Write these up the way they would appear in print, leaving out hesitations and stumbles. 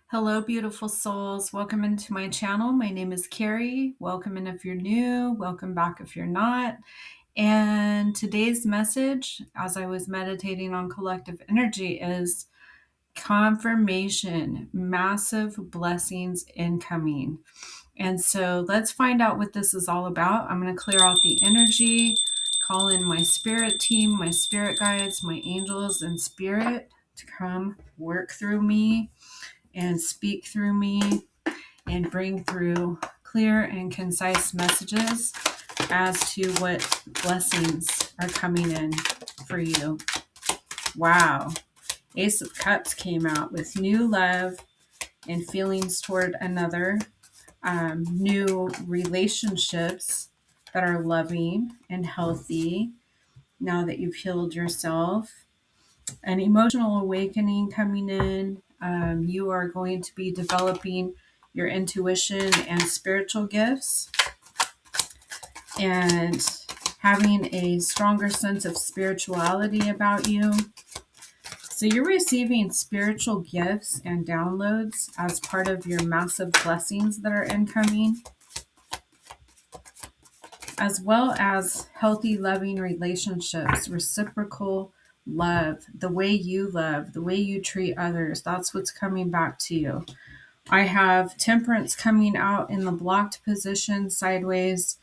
Hello, beautiful souls. Welcome into my channel. My name is Carrie. Welcome in if you're new. Welcome back if you're not. And today's message, as I was meditating on collective energy, is confirmation, massive blessings incoming. And so let's find out what this is all about. I'm going to clear out the energy, call in my spirit team, my spirit guides, my angels, and spirit to come work through me and speak through me and bring through clear and concise messages as to what blessings are coming in for you. Wow. Ace of Cups came out with new love and feelings toward another, new relationships that are loving and healthy now that you've healed yourself, an emotional awakening coming in. You are going to be developing your intuition and spiritual gifts and having a stronger sense of spirituality about you. So you're receiving spiritual gifts and downloads as part of your massive blessings that are incoming, as well as healthy, loving relationships, reciprocal love, the way you treat others. That's what's coming back to you. I have Temperance coming out in the blocked position sideways.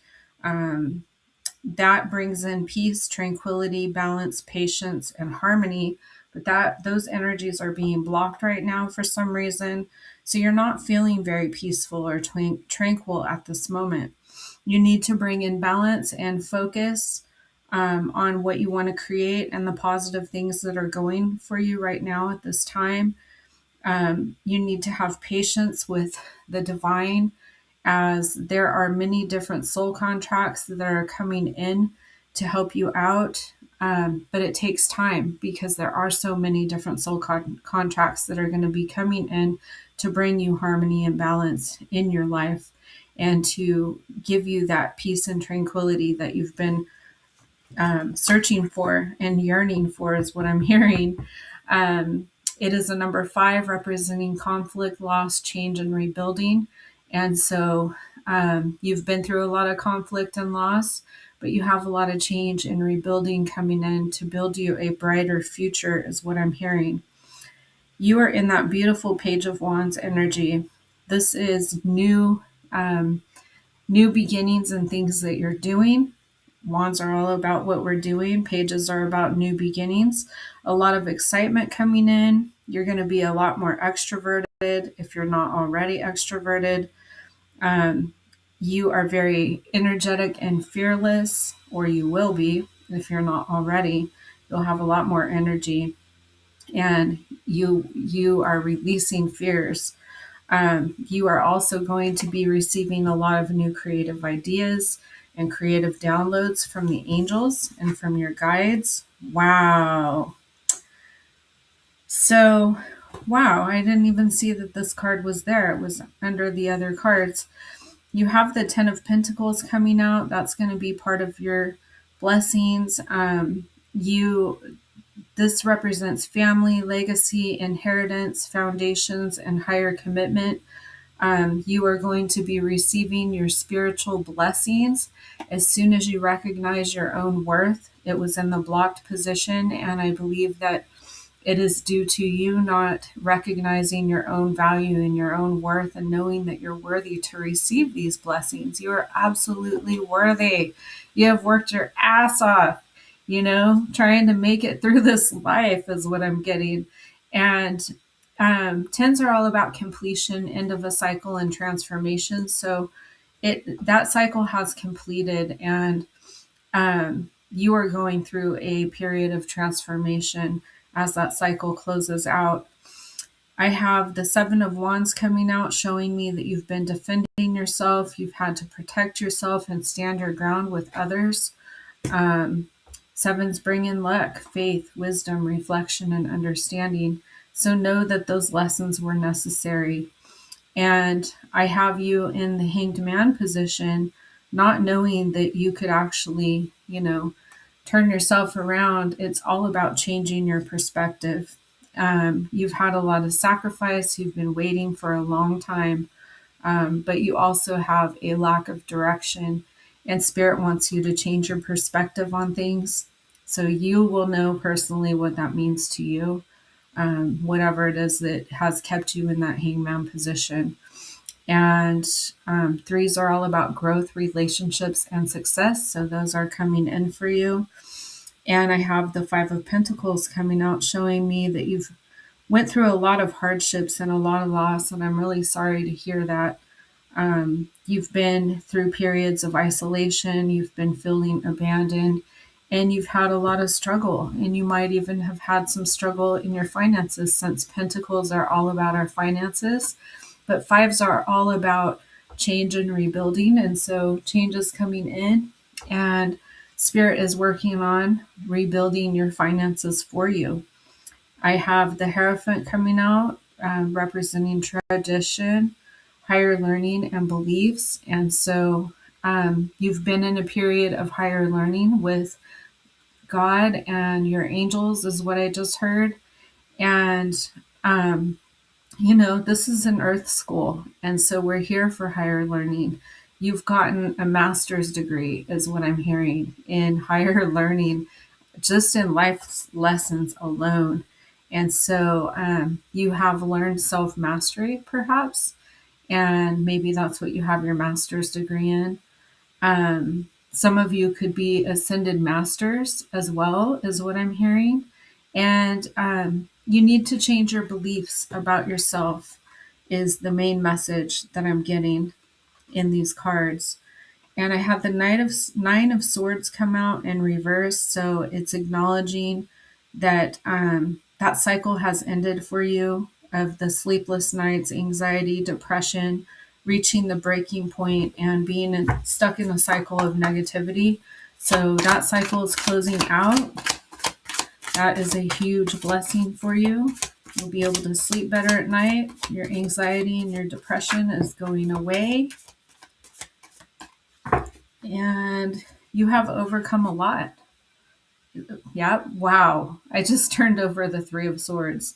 That brings in peace, tranquility, balance, patience, and harmony. But those energies are being blocked right now for some reason. So you're not feeling very peaceful or tranquil at this moment. You need to bring in balance and focus on what you want to create and the positive things that are going for you right now at this time. You need to have patience with the divine, as there are many different soul contracts that are coming in to help you out. But it takes time because there are so many different soul contracts that are going to be coming in to bring you harmony and balance in your life and to give you that peace and tranquility that you've been searching for and yearning for, is what I'm hearing. It is a number 5 representing conflict, loss, change, and rebuilding. And so you've been through a lot of conflict and loss, but you have a lot of change and rebuilding coming in to build you a brighter future, is what I'm hearing. You are in that beautiful Page of Wands energy. This is new beginnings and things that you're doing. Wands are all about what we're doing. Pages are about new beginnings. A lot of excitement coming in. You're going to be a lot more extroverted if you're not already extroverted. You are very energetic and fearless, or you will be if you're not already. You'll have a lot more energy, and you are releasing fears. You are also going to be receiving a lot of new creative ideas and creative downloads from the angels and from your guides. Wow. So, wow, I didn't even see that this card was there. It was under the other cards. You have the Ten of Pentacles coming out. That's going to be part of your blessings. This represents family, legacy, inheritance, foundations, and higher commitment. You are going to be receiving your spiritual blessings as soon as you recognize your own worth. It was in the blocked position, and I believe that it is due to you not recognizing your own value and your own worth and knowing that you're worthy to receive these blessings. You are absolutely worthy. You have worked your ass off, trying to make it through this life is what I'm getting. And tens are all about completion, end of a cycle, and transformation. So that cycle has completed, and you are going through a period of transformation as that cycle closes out. I have the Seven of Wands coming out, showing me that you've been defending yourself. You've had to protect yourself and stand your ground with others. Sevens bring in luck, faith, wisdom, reflection, and understanding. So know that those lessons were necessary. And I have you in the Hanged Man position, not knowing that you could actually, turn yourself around. It's all about changing your perspective. You've had a lot of sacrifice. You've been waiting for a long time, but you also have a lack of direction, and Spirit wants you to change your perspective on things. So you will know personally what that means to you, whatever it is that has kept you in that hangman position. And threes are all about growth, relationships, and success. So those are coming in for you. And I have the Five of Pentacles coming out, showing me that you've went through a lot of hardships and a lot of loss. And I'm really sorry to hear that. You've been through periods of isolation, you've been feeling abandoned, and you've had a lot of struggle. And you might even have had some struggle in your finances, since Pentacles are all about our finances, but fives are all about change and rebuilding. And so change is coming in, and Spirit is working on rebuilding your finances for you. I have the Hierophant coming out, representing tradition, higher learning, and beliefs. And so you've been in a period of higher learning with God and your angels, is what I just heard. And, this is an earth school. And so we're here for higher learning. You've gotten a master's degree, is what I'm hearing, in higher learning, just in life lessons alone. And so you have learned self mastery, perhaps, and maybe that's what you have your master's degree in. Some of you could be ascended masters as well, is what I'm hearing. And you need to change your beliefs about yourself, is the main message that I'm getting in these cards. And I have the Nine of Swords come out in reverse, so it's acknowledging that that cycle has ended for you, of the sleepless nights, anxiety, depression, reaching the breaking point, and being stuck in a cycle of negativity. So that cycle is closing out. That is a huge blessing for you. You'll be able to sleep better at night. Your anxiety and your depression is going away. And you have overcome a lot. Yeah, wow. I just turned over the Three of Swords.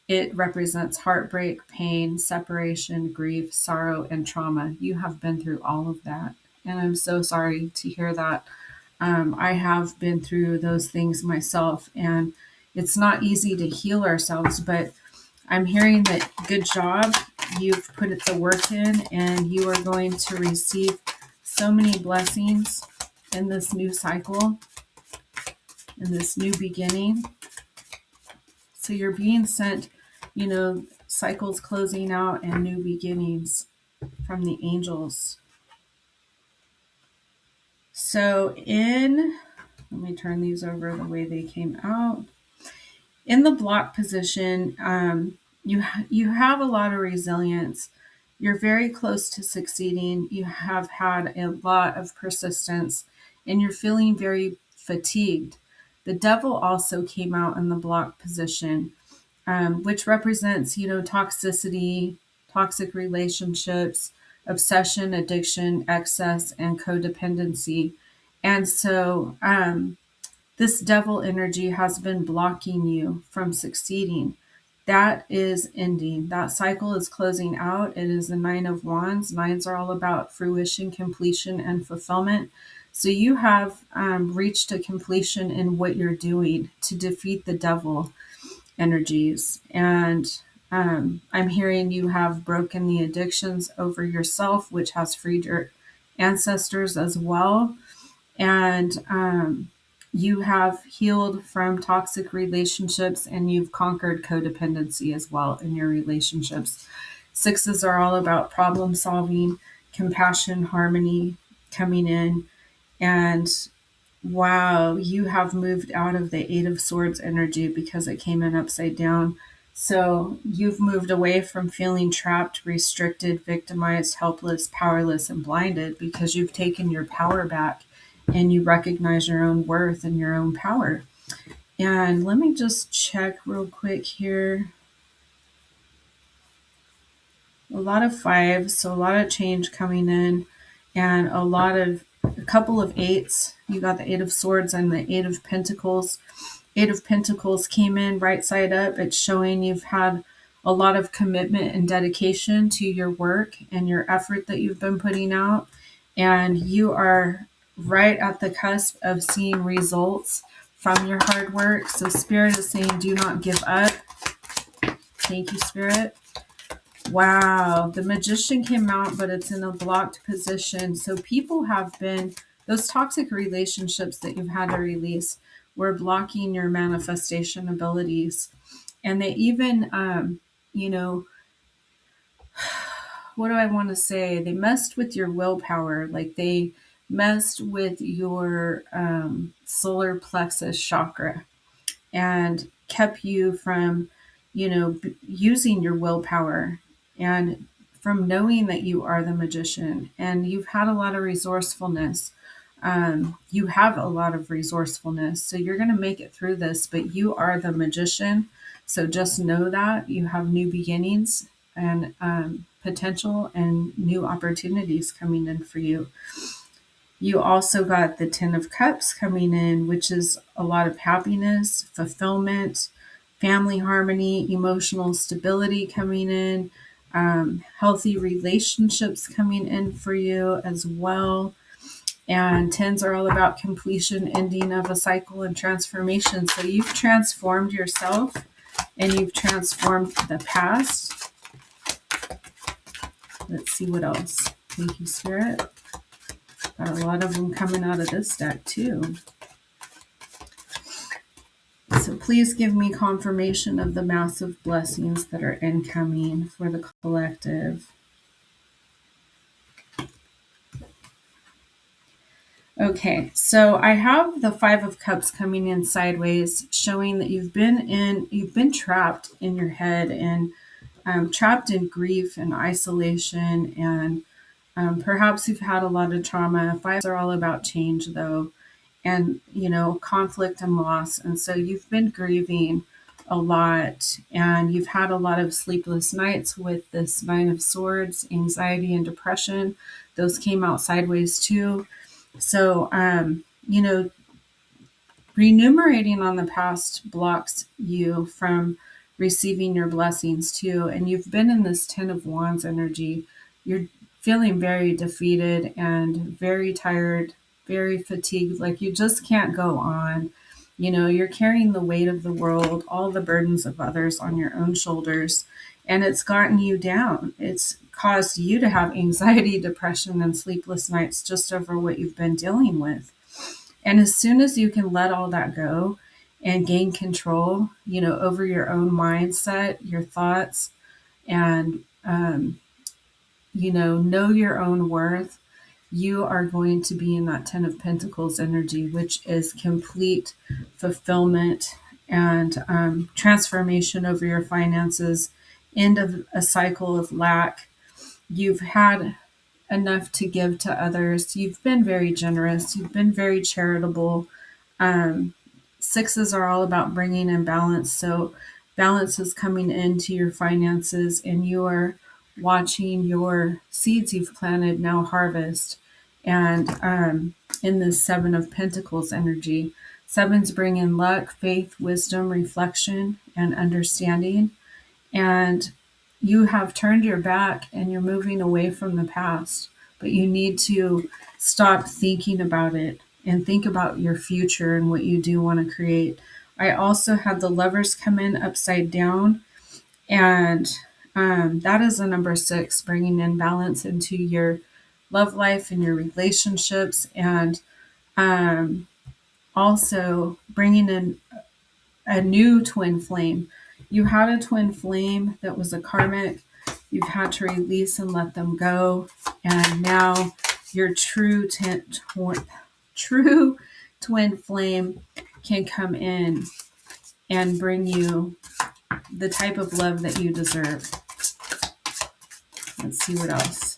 It represents heartbreak, pain, separation, grief, sorrow, and trauma. You have been through all of that. And I'm so sorry to hear that. I have been through those things myself, and it's not easy to heal ourselves, but I'm hearing that good job. You've put the work in, and you are going to receive so many blessings in this new cycle, in this new beginning. So you're being sent, cycles closing out and new beginnings from the angels. So let me turn these over the way they came out. In the block position, you have a lot of resilience. You're very close to succeeding. You have had a lot of persistence, and you're feeling very fatigued. The devil also came out in the block position, which represents, toxicity, toxic relationships, obsession, addiction, excess, and codependency. And so this devil energy has been blocking you from succeeding. That is ending. That cycle is closing out. It is the Nine of Wands. Nines are all about fruition, completion, and fulfillment. So you have reached a completion in what you're doing to defeat the devil energies. And I'm hearing you have broken the addictions over yourself, which has freed your ancestors as well. And you have healed from toxic relationships, and you've conquered codependency as well in your relationships. Sixes are all about problem solving, compassion, harmony coming in. And wow, you have moved out of the Eight of Swords energy because it came in upside down. So you've moved away from feeling trapped, restricted, victimized, helpless, powerless, and blinded, because you've taken your power back and you recognize your own worth and your own power. And let me just check real quick here. A lot of fives, so a lot of change coming in, and a couple of eights. You got the Eight of Swords and the Eight of Pentacles. Eight of Pentacles came in right side up. It's showing you've had a lot of commitment and dedication to your work and your effort that you've been putting out. And you are right at the cusp of seeing results from your hard work. So Spirit is saying, do not give up. Thank you, Spirit. Wow, the Magician came out, but it's in a blocked position. So people have been, those toxic relationships that you've had to release were blocking your manifestation abilities. And they even, you know, what do I want to say? They messed with your willpower. Like they messed with your solar plexus chakra and kept you from, using your willpower and from knowing that you are the magician. And you've had a lot of resourcefulness. You have a lot of resourcefulness. So you're going to make it through this, but you are the magician. So just know that you have new beginnings and potential and new opportunities coming in for you. You also got the Ten of Cups coming in, which is a lot of happiness, fulfillment, family harmony, emotional stability coming in, healthy relationships coming in for you as well. And tens are all about completion, ending of a cycle, and transformation. So you've transformed yourself and you've transformed the past. Let's see what else. Thank you, Spirit. Got a lot of them coming out of this deck too. So please give me confirmation of the massive blessings that are incoming for the collective. Okay, so I have the Five of Cups coming in sideways, showing that you've been trapped in your head and trapped in grief and isolation, and perhaps you've had a lot of trauma. Fives are all about change, though, and conflict and loss, and so you've been grieving a lot, and you've had a lot of sleepless nights with this Nine of Swords, anxiety and depression. Those came out sideways too. So, renumerating on the past blocks you from receiving your blessings too. And you've been in this Ten of Wands energy. You're feeling very defeated and very tired, very fatigued. Like you just can't go on. You're carrying the weight of the world, all the burdens of others on your own shoulders, and it's gotten you down. It's caused you to have anxiety, depression, and sleepless nights just over what you've been dealing with. And as soon as you can let all that go and gain control, over your own mindset, your thoughts, and, know your own worth, you are going to be in that Ten of Pentacles energy, which is complete fulfillment and transformation over your finances, end of a cycle of lack. You've had enough to give to others. You've been very generous. You've been very charitable. Sixes are all about bringing in balance. So balance is coming into your finances, and you are watching your seeds you've planted now harvest. And in this Seven of Pentacles energy, sevens bring in luck, faith, wisdom, reflection, and understanding. And you have turned your back and you're moving away from the past, but you need to stop thinking about it and think about your future and what you do want to create. I also had the Lovers come in upside down, and that is a number 6, bringing in balance into your love life and your relationships, and also bringing in a new twin flame. You had a twin flame that was a karmic. You've had to release and let them go. And now your true twin flame can come in and bring you the type of love that you deserve. Let's see what else.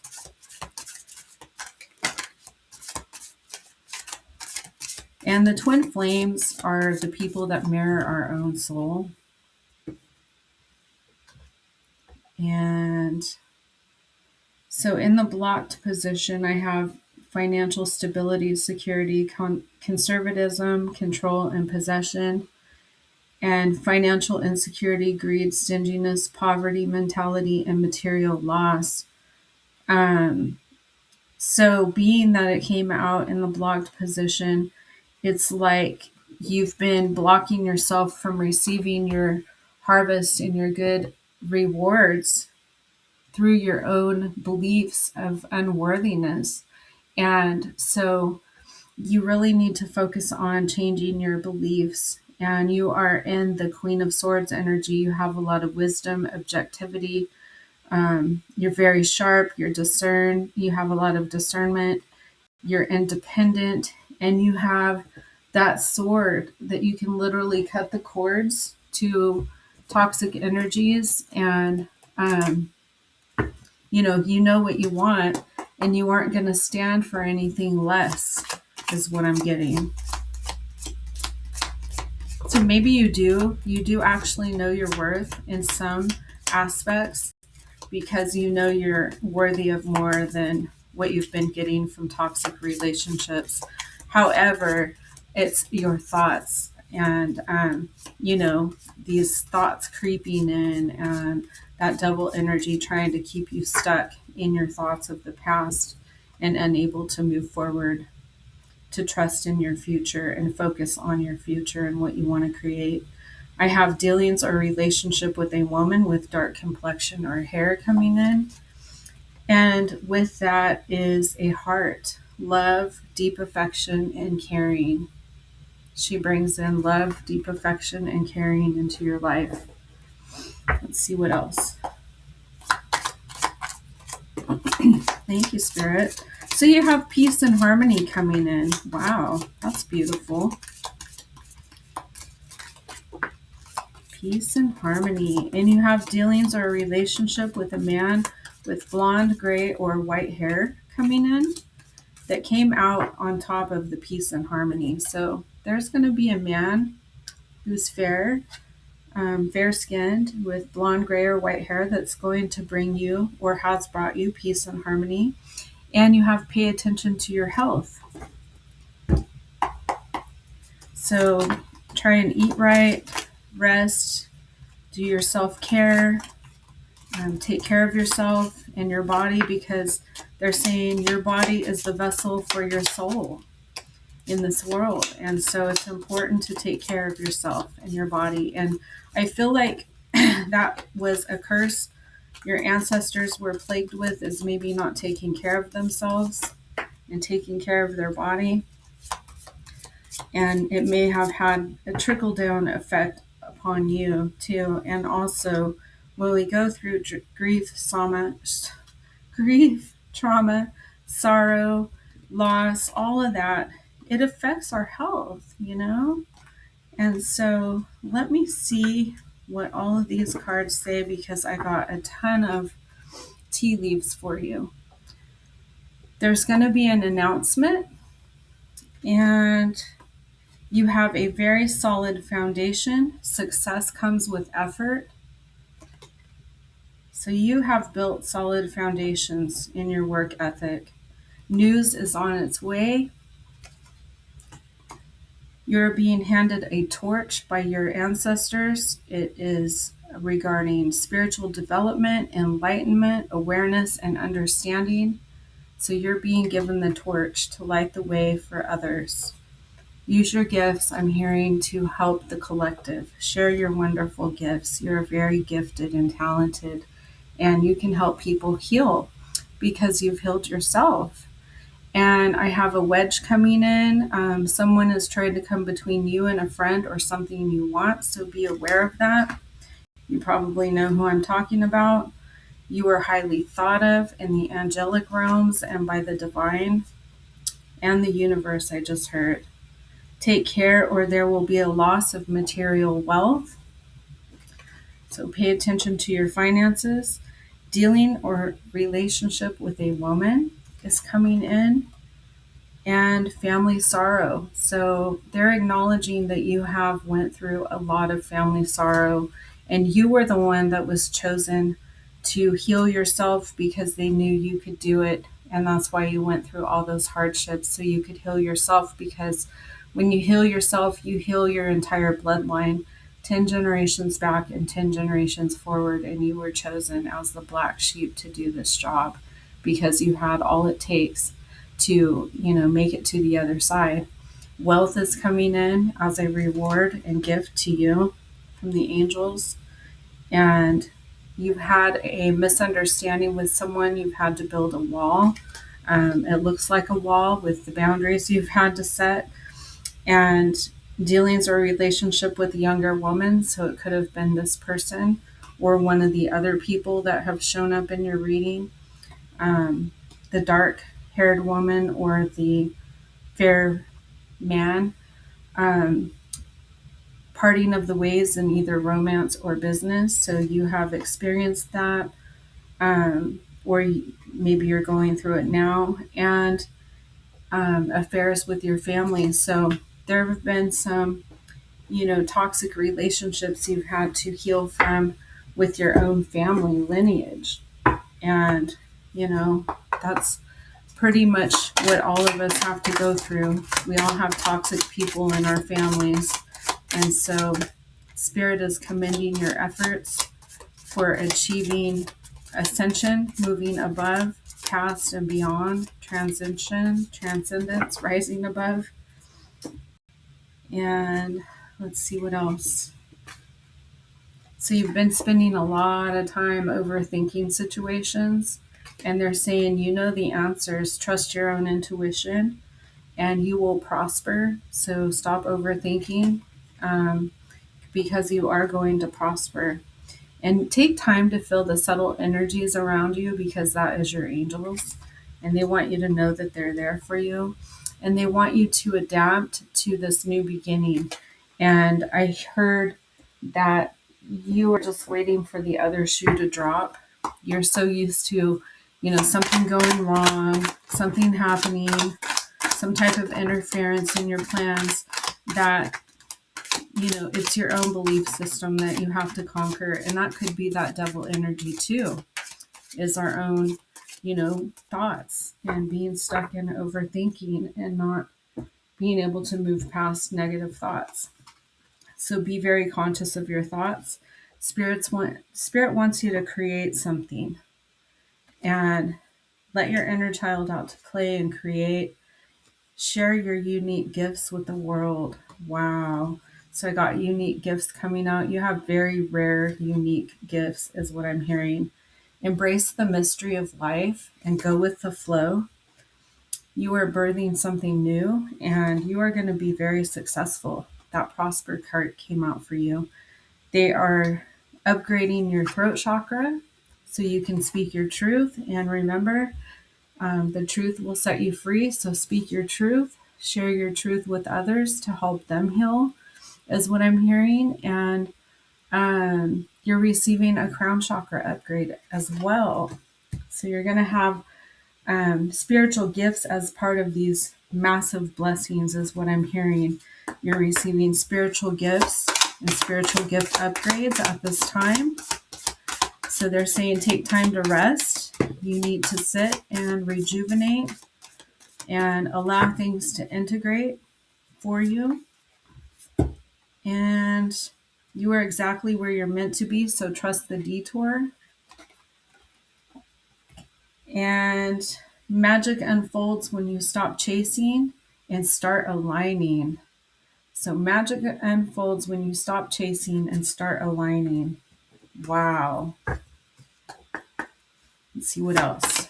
And the twin flames are the people that mirror our own soul. And so in the blocked position, I have financial stability, security, conservatism, control, and possession. and financial insecurity, greed, stinginess, poverty mentality, and material loss. Um, so being that it came out in the blocked position, it's like you've been blocking yourself from receiving your harvest and your good rewards through your own beliefs of unworthiness. And so you really need to focus on changing your beliefs. And you are in the Queen of Swords energy. You have a lot of wisdom, objectivity. You're very sharp. You have a lot of discernment. You're independent. And you have that sword that you can literally cut the cords to toxic energies. And, you know what you want, and you aren't going to stand for anything less, is what I'm getting. So maybe you do actually know your worth in some aspects, because you know you're worthy of more than what you've been getting from toxic relationships. However, it's your thoughts and, these thoughts creeping in, and that double energy trying to keep you stuck in your thoughts of the past and unable to move forward, to trust in your future and focus on your future and what you want to create. I have dealings or relationship with a woman with dark complexion or hair coming in. And with that is a heart, love, deep affection, and caring. She brings in love, deep affection, and caring into your life. Let's see what else. Thank you, Spirit. So you have peace and harmony coming in. Wow, that's beautiful. Peace and harmony. And you have dealings or a relationship with a man with blonde, gray, or white hair coming in that came out on top of the peace and harmony. So there's going to be a man who's fair-skinned with blonde, gray, or white hair that's going to bring you or has brought you peace and harmony. And you have pay attention to your health. So try and eat right, rest, do your self-care, take care of yourself and your body, because they're saying your body is the vessel for your soul in this world. And so it's important to take care of yourself and your body. And I feel like that was a curse your ancestors were plagued with, is maybe not taking care of themselves and taking care of their body. And it may have had a trickle-down effect upon you too. And also, when we go through grief, trauma, sorrow, loss, all of that, it affects our health, And so let me see what all of these cards say, because I got a ton of tea leaves for you. There's going to be an announcement, and you have a very solid foundation. Success comes with effort. So you have built solid foundations in your work ethic. News is on its way. You're being handed a torch by your ancestors. It is regarding spiritual development, enlightenment, awareness, and understanding. So you're being given the torch to light the way for others. Use your gifts, I'm hearing, to help the collective. Share your wonderful gifts. You're very gifted and talented, and you can help people heal because you've healed yourself. And I have a wedge coming in. Someone is trying to come between you and a friend or something you want, so be aware of that. You probably know who I'm talking about. You are highly thought of in the angelic realms and by the divine and the universe, I just heard. Take care, or there will be a loss of material wealth. So pay attention to your finances. Dealing or relationship with a woman is coming in. And family sorrow. So they're acknowledging that you have went through a lot of family sorrow, and you were the one that was chosen to heal yourself because they knew you could do it. And that's why you went through all those hardships, so you could heal yourself, because when you heal yourself, you heal your entire bloodline 10 generations back and 10 generations forward, and you were chosen as the black sheep to do this job because you had all it takes to, make it to the other side. Wealth is coming in as a reward and gift to you from the angels. And you've had a misunderstanding with someone, you've had to build a wall. It looks like a wall with the boundaries you've had to set. And dealings or relationship with a younger woman, so it could have been this person or one of the other people that have shown up in your reading. The dark haired woman or the fair man. Parting of the ways in either romance or business. So you have experienced that, or maybe you're going through it now, and affairs with your family. So there have been some, toxic relationships you've had to heal from with your own family lineage. And, that's pretty much what all of us have to go through. We all have toxic people in our families. And so Spirit is commending your efforts for achieving ascension, moving above, past and beyond, transition, transcendence, rising above. And let's see what else. So you've been spending a lot of time overthinking situations, and they're saying, the answers, trust your own intuition, and you will prosper. So stop overthinking, because you are going to prosper. And take time to feel the subtle energies around you, because that is your angels. And they want you to know that they're there for you. And they want you to adapt to this new beginning. And I heard that you are just waiting for the other shoe to drop. You're so used to, something going wrong, something happening, some type of interference in your plans, that it's your own belief system that you have to conquer. And that could be that devil energy too, is our own, thoughts and being stuck in overthinking and not being able to move past negative thoughts. So be very conscious of your thoughts. Spirit wants you to create something, and let your inner child out to play and create. Share your unique gifts with the world. Wow. So I got unique gifts coming out. You have very rare, unique gifts, is what I'm hearing. Embrace the mystery of life and go with the flow. You are birthing something new, and you are going to be very successful. That Prosper card came out for you. They are upgrading your throat chakra so you can speak your truth. And remember, the truth will set you free. So speak your truth, share your truth with others to help them heal, is what I'm hearing. And you're receiving a crown chakra upgrade as well. So you're going to have spiritual gifts as part of these massive blessings, is what I'm hearing. You're receiving spiritual gifts and spiritual gift upgrades at this time. So they're saying take time to rest. You need to sit and rejuvenate and allow things to integrate for you. And you are exactly where you're meant to be, so trust the detour. And magic unfolds when you stop chasing and start aligning. So magic unfolds when you stop chasing and start aligning. Wow. Let's see what else.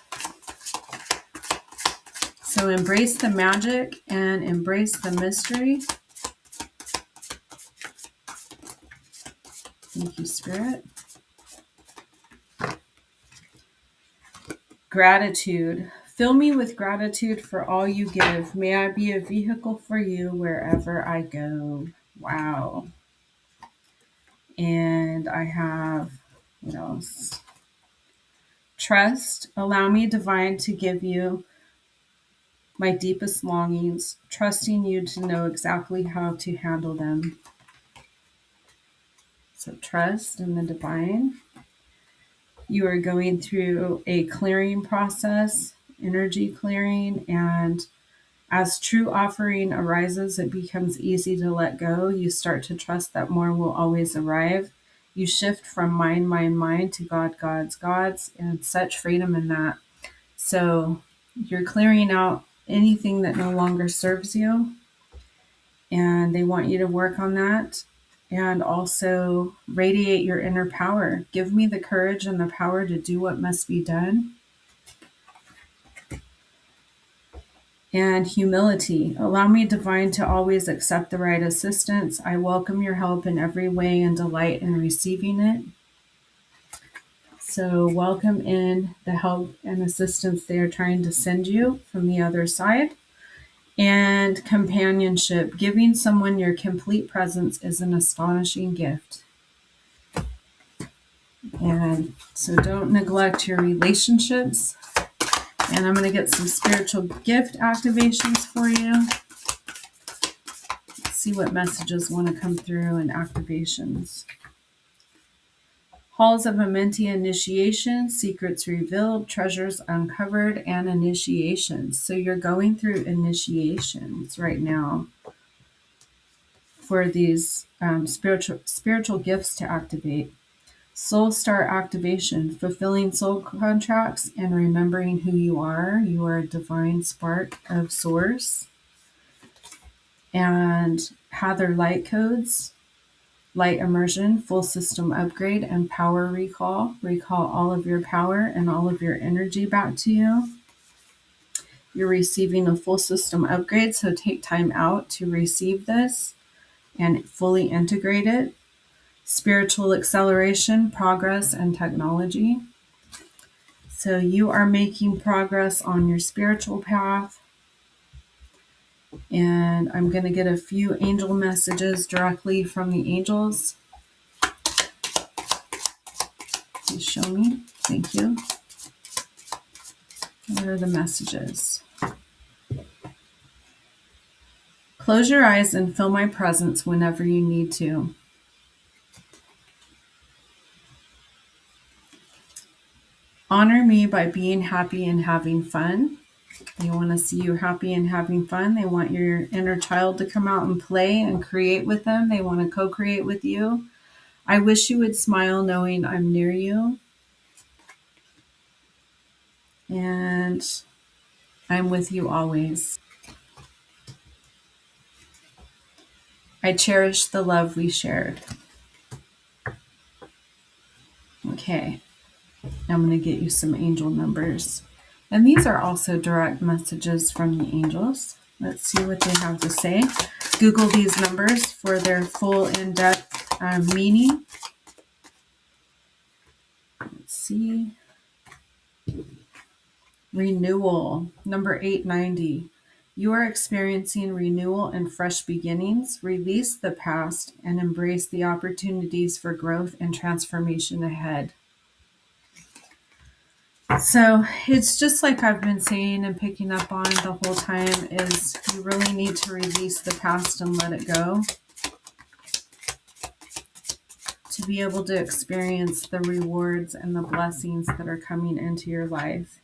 So embrace the magic and embrace the mystery. Thank you, Spirit. Gratitude. Fill me with gratitude for all you give. May I be a vehicle for you wherever I go. Wow. And I have, what else? Trust. Allow me, divine, to give you my deepest longings, trusting you to know exactly how to handle them. So trust in the divine. You are going through a clearing process, energy clearing, and As true offering arises, it becomes easy to let go. You start to trust that more will always arrive. You shift from mind to God, God's, God's, and such freedom in that. So you're clearing out anything that no longer serves you, and they want you to work on that. And also radiate your inner power. Give me the courage and the power to do what must be done. And humility. Allow me, divine, to always accept the right assistance. I welcome your help in every way and delight in receiving it. So welcome in the help and assistance they are trying to send you from the other side. And companionship. Giving someone your complete presence is an astonishing gift. And so don't neglect your relationships. And I'm going to get some spiritual gift activations for you. Let's see what messages want to come through and activations. Halls of Amenti initiation, secrets revealed, treasures uncovered, and initiations. So you're going through initiations right now for these spiritual gifts to activate. Soul Star activation, fulfilling soul contracts and remembering who you are. You are a divine spark of source. And Hather light codes, light immersion, full system upgrade, and power recall. Recall all of your power and all of your energy back to you. You're receiving a full system upgrade, so take time out to receive this and fully integrate it. Spiritual acceleration, progress, and technology. So you are making progress on your spiritual path. And I'm going to get a few angel messages directly from the angels. Please show me. Thank you. What are the messages? Close your eyes and feel my presence whenever you need to. Honor me by being happy and having fun. They want to see you happy and having fun. They want your inner child to come out and play and create with them. They want to co-create with you. I wish you would smile knowing I'm near you. And I'm with you always. I cherish the love we shared. Okay. I'm going to get you some angel numbers. And these are also direct messages from the angels. Let's see what they have to say. Google these numbers for their full in-depth meaning. Let's see. Renewal, number 890. You are experiencing renewal and fresh beginnings. Release the past and embrace the opportunities for growth and transformation ahead. So it's just like I've been saying and picking up on the whole time is you really need to release the past and let it go to be able to experience the rewards and the blessings that are coming into your life.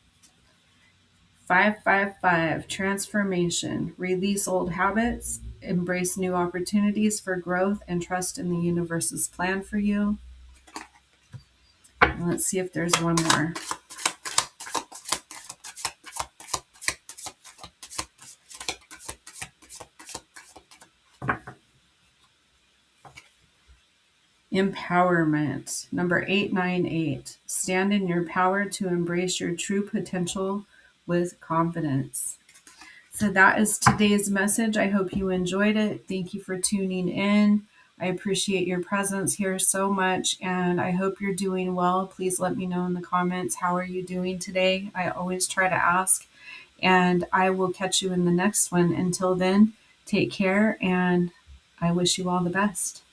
555, transformation. Release old habits, embrace new opportunities for growth, and trust in the universe's plan for you. And let's see if there's one more. Empowerment, number 898. Stand in your power to embrace your true potential with confidence. So that is today's message. I hope you enjoyed it. Thank you for tuning in. I appreciate your presence here so much, and I hope you're doing well. Please let me know in the comments, how are you doing today? I always try to ask, and I will catch you in the next one. Until then, take care, and I wish you all the best.